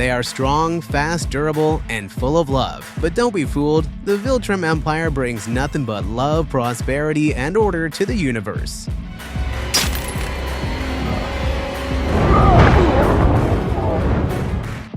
They are strong, fast, durable, and full of love. But don't be fooled, the Viltrum Empire brings nothing but love, prosperity, and order to the universe.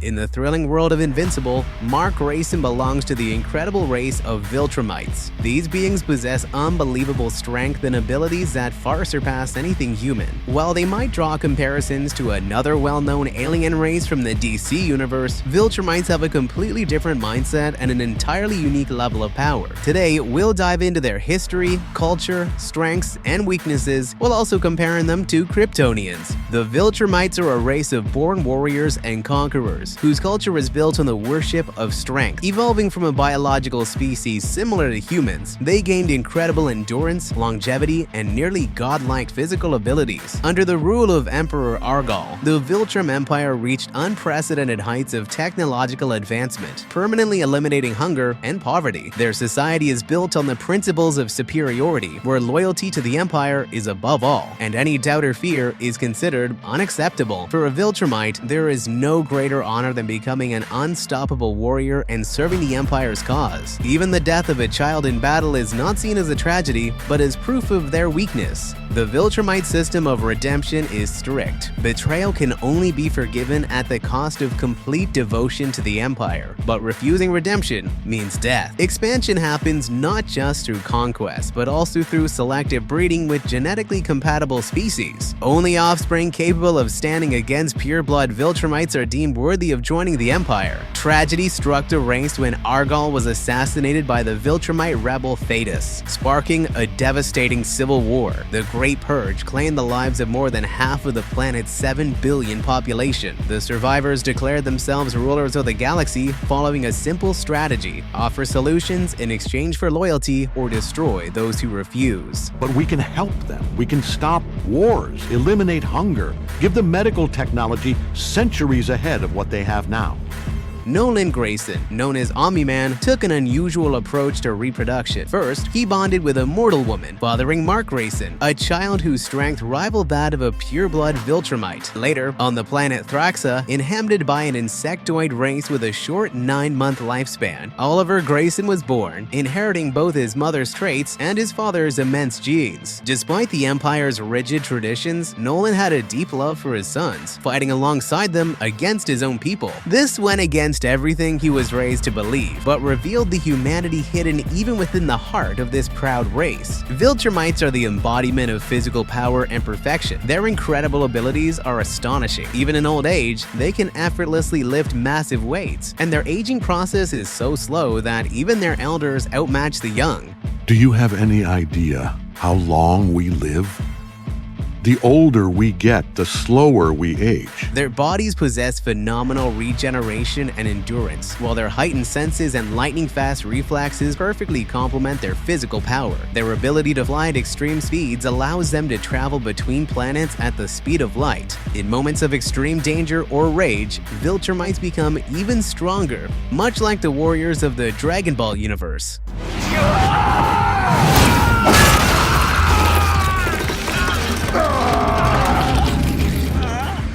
In the thrilling world of Invincible, Mark Grayson belongs to the incredible race of Viltrumites. These beings possess unbelievable strength and abilities that far surpass anything human. While they might draw comparisons to another well-known alien race from the DC universe, Viltrumites have a completely different mindset and an entirely unique level of power. Today, we'll dive into their history, culture, strengths, and weaknesses, while also comparing them to Kryptonians. The Viltrumites are a race of born warriors and conquerors, whose culture is built on the worship of strength. Evolving from a biological species similar to humans, they gained incredible endurance, longevity, and nearly godlike physical abilities. Under the rule of Emperor Argal, the Viltrum Empire reached unprecedented heights of technological advancement, permanently eliminating hunger and poverty. Their society is built on the principles of superiority, where loyalty to the Empire is above all, and any doubt or fear is considered unacceptable. For a Viltrumite, there is no greater honor than becoming an unstoppable warrior and serving the Empire's cause. Even the death of a child in battle is not seen as a tragedy, but as proof of their weakness. The Viltrumite system of redemption is strict. Betrayal can only be forgiven at the cost of complete devotion to the Empire, but refusing redemption means death. Expansion happens not just through conquest, but also through selective breeding with genetically compatible species. Only offspring capable of standing against pure-blood Viltrumites are deemed worthy of joining the Empire. Tragedy struck the race when Argal was assassinated by the Viltrumite rebel Thetis, sparking a devastating civil war. The Great Purge claimed the lives of more than half of the planet's 7 billion population. The survivors declared themselves rulers of the galaxy following a simple strategy: offer solutions in exchange for loyalty or destroy those who refuse. But we can help them. We can stop wars, eliminate hunger, give them medical technology centuries ahead of what they have now. Nolan Grayson, known as Omni-Man, took an unusual approach to reproduction. First, he bonded with a mortal woman, fathering Mark Grayson, a child whose strength rivaled that of a pure-blood Viltrumite. Later, on the planet Thraxa, inhabited by an insectoid race with a short 9-month lifespan, Oliver Grayson was born, inheriting both his mother's traits and his father's immense genes. Despite the Empire's rigid traditions, Nolan had a deep love for his sons, fighting alongside them against his own people. This went against everything he was raised to believe, but revealed the humanity hidden even within the heart of this proud race. Viltrumites are the embodiment of physical power and perfection. Their incredible abilities are astonishing. Even in old age, they can effortlessly lift massive weights, and their aging process is so slow that even their elders outmatch the young. Do you have any idea how long we live? The older we get, the slower we age. Their bodies possess phenomenal regeneration and endurance, while their heightened senses and lightning-fast reflexes perfectly complement their physical power. Their ability to fly at extreme speeds allows them to travel between planets at the speed of light. In moments of extreme danger or rage, Viltrumites become even stronger, much like the warriors of the Dragon Ball universe.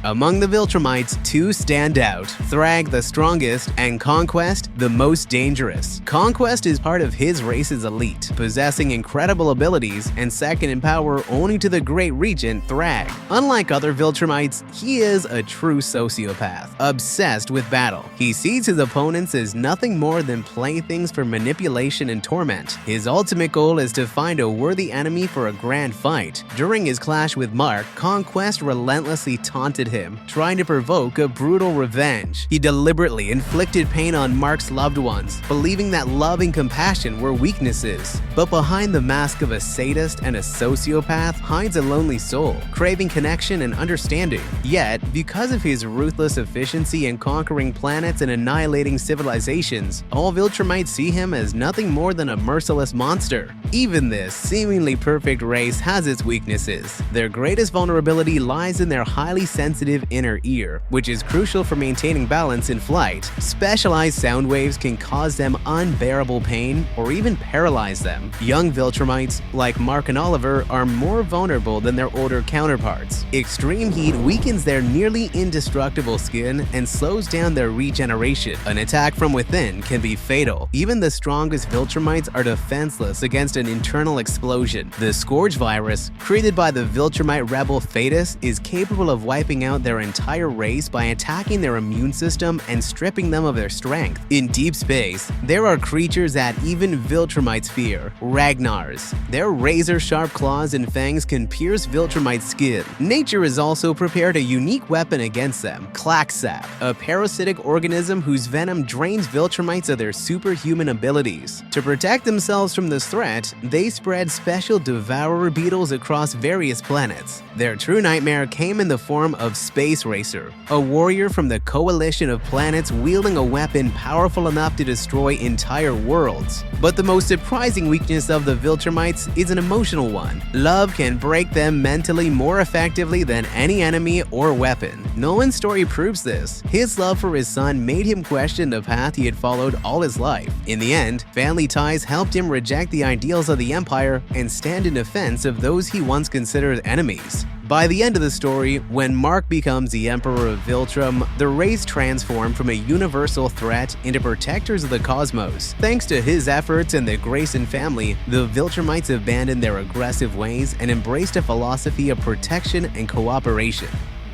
Among the Viltrumites, two stand out: Thragg, the strongest, and Conquest, the most dangerous. Conquest is part of his race's elite, possessing incredible abilities and second in power only to the great regent Thragg. Unlike other Viltrumites, he is a true sociopath, obsessed with battle. He sees his opponents as nothing more than playthings for manipulation and torment. His ultimate goal is to find a worthy enemy for a grand fight. During his clash with Mark, Conquest relentlessly taunted him, trying to provoke a brutal revenge. He deliberately inflicted pain on Mark's loved ones, believing that love and compassion were weaknesses. But behind the mask of a sadist and a sociopath hides a lonely soul, craving connection and understanding. Yet, because of his ruthless efficiency in conquering planets and annihilating civilizations, all Viltrumites see him as nothing more than a merciless monster. Even this seemingly perfect race has its weaknesses. Their greatest vulnerability lies in their highly sensitive inner ear, which is crucial for maintaining balance in flight. Specialized sound waves waves can cause them unbearable pain or even paralyze them. Young Viltrumites, like Mark and Oliver, are more vulnerable than their older counterparts. Extreme heat weakens their nearly indestructible skin and slows down their regeneration. An attack from within can be fatal. Even the strongest Viltrumites are defenseless against an internal explosion. The Scourge virus, created by the Viltrumite rebel Fetus, is capable of wiping out their entire race by attacking their immune system and stripping them of their strength. In deep space, there are creatures that even Viltrumites fear: Ragnars. Their razor-sharp claws and fangs can pierce Viltrumite skin. Nature has also prepared a unique weapon against them: Clacksap, a parasitic organism whose venom drains Viltrumites of their superhuman abilities. To protect themselves from this threat, they spread special devourer beetles across various planets. Their true nightmare came in the form of Space Racer, a warrior from the coalition of planets wielding a weapon powerful enough to destroy entire worlds. But the most surprising weakness of the Viltrumites is an emotional one. Love can break them mentally more effectively than any enemy or weapon. Nolan's story proves this. His love for his son made him question the path he had followed all his life. In the end, family ties helped him reject the ideals of the Empire and stand in defense of those he once considered enemies. By the end of the story, when Mark becomes the Emperor of Viltrum, the race transformed from a universal threat into protectors of the cosmos. Thanks to his efforts and the Grayson family, the Viltrumites abandoned their aggressive ways and embraced a philosophy of protection and cooperation.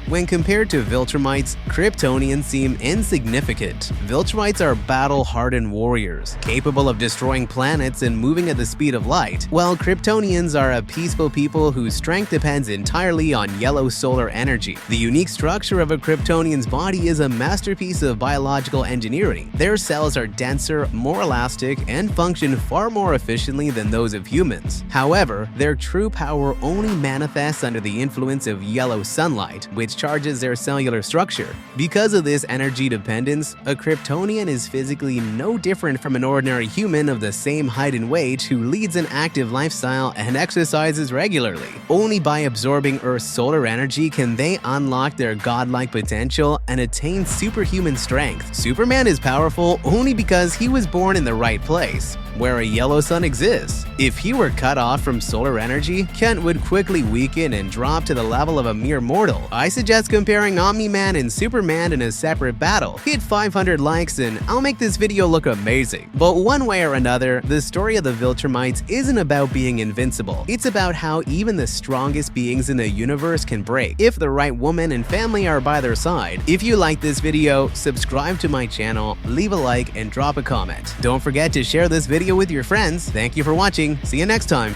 When compared to Viltrumites, Kryptonians seem insignificant. Viltrumites are battle-hardened warriors, capable of destroying planets and moving at the speed of light, while Kryptonians are a peaceful people whose strength depends entirely on yellow solar energy. The unique structure of a Kryptonian's body is a masterpiece of biological engineering. Their cells are denser, more elastic, and function far more efficiently than those of humans. However, their true power only manifests under the influence of yellow sunlight, which charges their cellular structure. Because of this energy dependence, a Kryptonian is physically no different from an ordinary human of the same height and weight who leads an active lifestyle and exercises regularly. Only by absorbing Earth's solar energy can they unlock their godlike potential and attain superhuman strength. Superman is powerful only because he was born in the right place, where a yellow sun exists. If he were cut off from solar energy, Kent would quickly weaken and drop to the level of a mere mortal. I suggest comparing Omni-Man and Superman in a separate battle. Hit 500 likes and I'll make this video look amazing. But one way or another, the story of the Viltrumites isn't about being invincible. It's about how even the strongest beings in the universe can break, if the right woman and family are by their side. If you like this video, subscribe to my channel, leave a like, and drop a comment. Don't forget to share this video with your friends. Thank you for watching. See you next time.